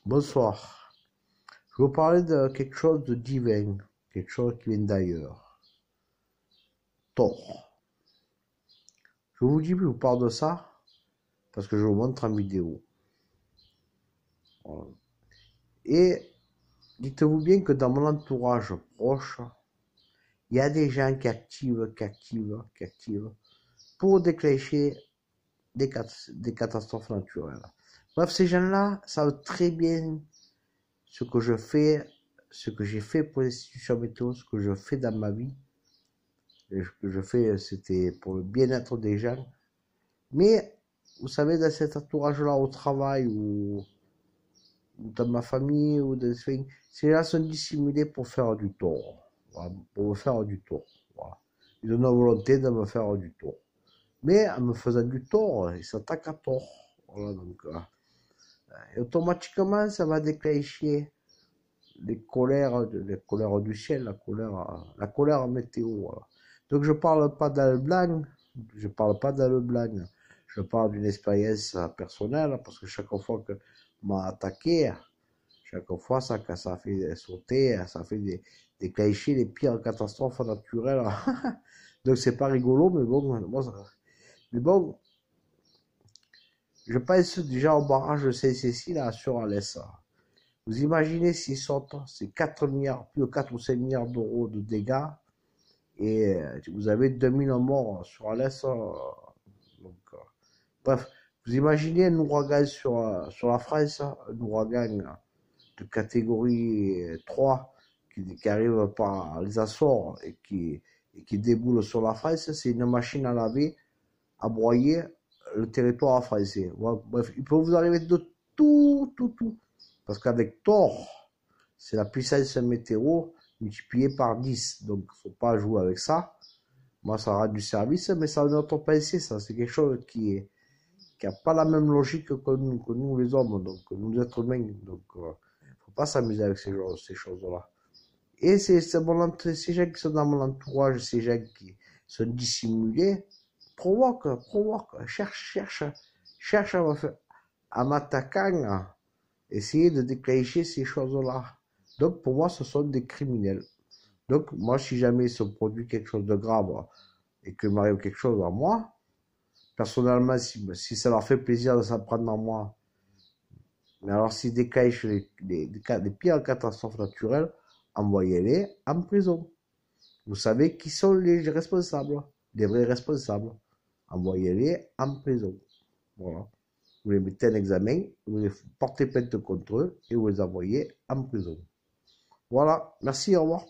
Bonsoir. Je vais vous parler de quelque chose de divin, quelque chose qui vient d'ailleurs. Thor. Je vous parle de ça parce que je vous montre en vidéo. Voilà. Et dites-vous bien que dans mon entourage proche, il y a des gens qui activent pour déclencher des catastrophes naturelles. Bref, ces gens-là savent très bien ce que je fais, ce que j'ai fait pour l'institution météo, ce que je fais dans ma vie. Et ce que je fais, c'était pour le bien-être des gens. Mais, vous savez, dans cet entourage-là, au travail, ou dans ma famille, ou dans ces gens sont dissimulés pour faire du tort. Voilà, pour me faire du tort. Voilà. Ils ont la volonté de me faire du tort. Mais en me faisant du tort, ils s'attaquent à tort. Voilà, donc, et automatiquement, ça va déclencher les colères du ciel, la colère météo. Voilà. Donc je parle pas dans le blanc, je parle pas dans le blanc, je parle d'une expérience personnelle parce que chaque fois que m'a attaqué, chaque fois ça fait sauter, ça fait déclencher les pires catastrophes naturelles. Donc c'est pas rigolo, mais bon, je pense déjà au barrage de Saint-Cécile sur Alès. Vous imaginez s'ils sortent, c'est 4 milliards, plus de 4 ou 5 milliards d'euros de dégâts, et vous avez 2000 morts sur Alès. Bref, vous imaginez un ouragan sur la France, un ouragan de catégorie 3 qui arrive par les Açores et qui déboule sur la France, c'est une machine à laver, à broyer le territoire français. Bref, il peut vous arriver de tout. Parce qu'avec Thor, c'est la puissance météo multipliée par 10. Donc, faut pas jouer avec ça. Moi, ça rend du service, mais ça a une autre pensée, ça. C'est quelque chose qui a pas la même logique que nous les hommes, donc, que nous êtres humains. Donc, faut pas s'amuser avec ces choses-là. Et ces gens qui sont dans mon entourage, ces gens qui sont dissimulés, provoquent, cherchent à m'attaquant, essayer de déclencher ces choses-là. Donc, pour moi, ce sont des criminels. Donc, moi, si jamais il se produit quelque chose de grave et que m'arrive quelque chose à moi, personnellement, si ça leur fait plaisir de s'en prendre à moi, mais alors s'ils déclenchent les pires catastrophes naturelles, envoyez-les en prison. Vous savez qui sont les responsables, les vrais responsables. Envoyez-les en prison. Voilà. Vous les mettez en examen, vous les portez plainte contre eux et vous les envoyez en prison. Voilà, merci, au revoir.